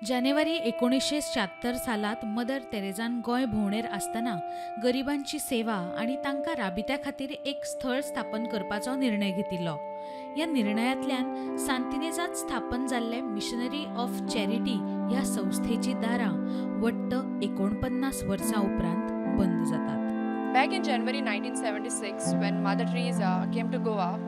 जानेवारी 1976 सालात मदर तेरेझान गोंय भोंवडेर आसतना गरिबांची सेवा आणि तांकां राबित्या खातीर एक स्थळ स्थापन करपाचो निर्णय घेतिल्लो. ह्या निर्णयांतल्यान सांतिनेजात स्थापन जाल्ले मिशनरी ऑफ चॅरिटी ह्या संस्थेची दारां वट्ट 49 वर्सां उपरांत बंद जातात. Back in January 1976, when Mother Teresa came to Goa,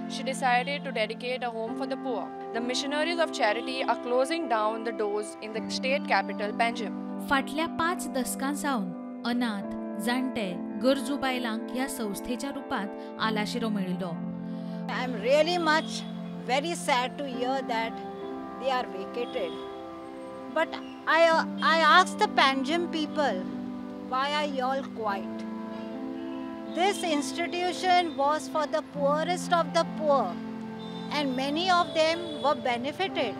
she decided to dedicate a home for the poor. The Missionaries of Charity are closing down the doors in the state capital, Panjim. फाटल्या 5 दशकां सावन अनाथ, जाणटे, गरजू बायलांक ह्या संस्थेच्या रूपात आलाशिरो मेळिल्लो. I am really very sad to hear that they are vacated. But I asked the Panjim people, why are you all quiet? This institution was for the poorest of the poor, and many of them were benefited.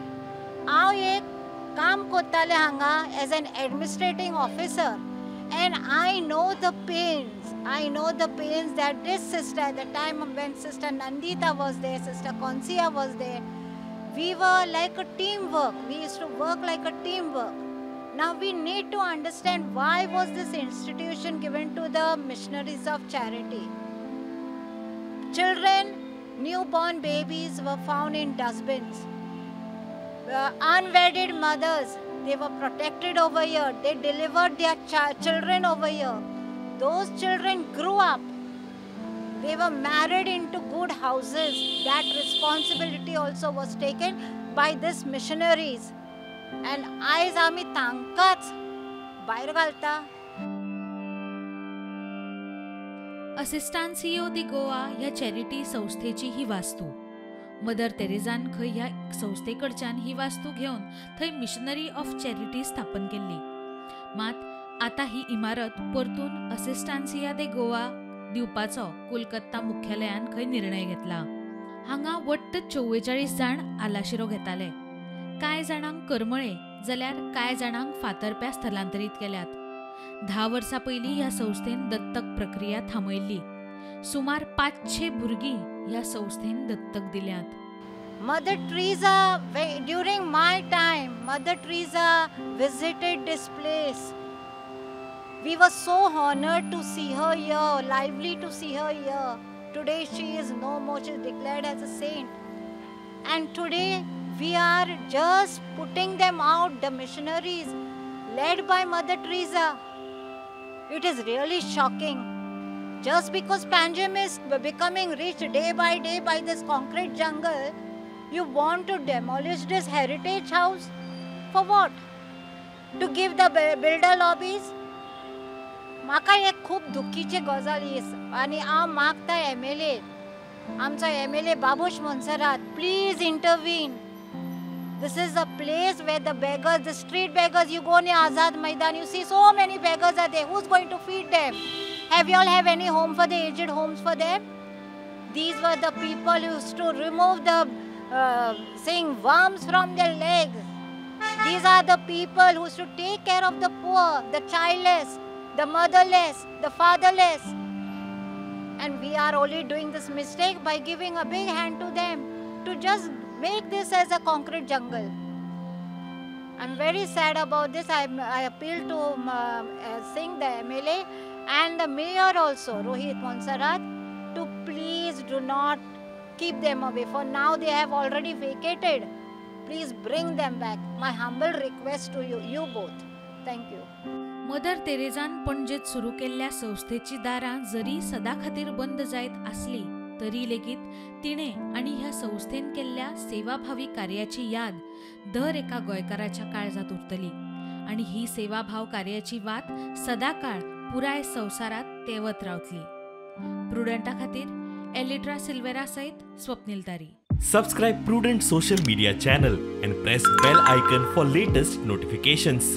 हांव एक काम करतालें हांगा as an administrating officer, and I know the pains. I know the pains that this sister, at the time when Sister Nandita was there, Sister Consia was there, we were like a teamwork. We used to work like a teamwork. Now we need to understand why was this institution given to the Missionaries of Charity. Children, newborn babies were found in dustbins. Unwedded mothers, they were protected over here. They delivered their children over here. Those children grew up. They were married into good houses. That responsibility also was taken by these missionaries. And आयज आमी तांकांच भायर घालता. असिस्टांसियो दी गोवा ह्या charity संस्थेची ही वास्तू. Mother तेरेझान खंय ह्या संस्थेकडच्यान ही वास्तू घेवन थंय मिशनरी ऑफ चॅरिटी स्थापन केल्ली. मात आता ही इमारत परतून असिस्टांसिया दे गोवा दिवपाचो कोलकाता मुख्यालयान खंय निर्णय घेतला. हांगा वट्ट 44 जाण आलाशिरो घेताले. कांय जाणांक करमळे जाल्यार कांय जाणांक फातर्प्या स्थलांतरीत केल्यात. 10 वर्सां पयलीं ह्या संस्थेन दत्तक प्रक्रिया थांबयल्ली. सुमार 500 भुरगीं ह्या संस्थेन दत्तक दिल्यात. Mother Teresa, during my time, Mother Teresa visited this place. We were so honored to see her here, lively to see her here. Today she is no more, she is declared as a saint. And today we are just putting them out, the missionaries led by Mother Teresa. It is really shocking. Just because Panjim is becoming rich day by day by this concrete jungle, you want to demolish this heritage house? For what? To give the builder lobbies? म्हाका एक खूब दुखीचे गजाली आनी हांव मागता MLA, आमचो MLA Babush Monserrate, please intervene. This is a place where the beggars, the street beggars, you go near Azad Maidan, you see so many beggars are there. Who's going to feed them? Have you all have any home for the aged, homes for them? These were the people who used to remove the worms from their legs. These are the people who used to take care of the poor, the childless, the motherless, the fatherless. And we are only doing this mistake by giving a big hand to them to just make this as a concrete jungle. I'm very sad about this. I appeal to Singh, the MLA, and the mayor also, Rohit Monsarat, to please do not keep them away. For now they have already vacated. Please bring them back. My humble request to you both. Thank you. Mother तेरेझान पणजेत सुरू केल्ल्या संस्थेची दारां जरी सदा खातीर बंद जायत आसली तरी लेगीत तिणे आणि ह्या संस्थेन केल्ल्या सेवाभावी कार्याची याद दर एका गोंयकाराच्या काळजात उरतली आणि ही सेवाभाव कार्याची वात सदाकाळ पुराय संवसारात तेवत रावतली. प्रुडंटा खातीर एलिट्रा सिल्वेरा सयत स्वप्नील तारी. Subscribe Prudent social media channel and press bell icon for latest notifications.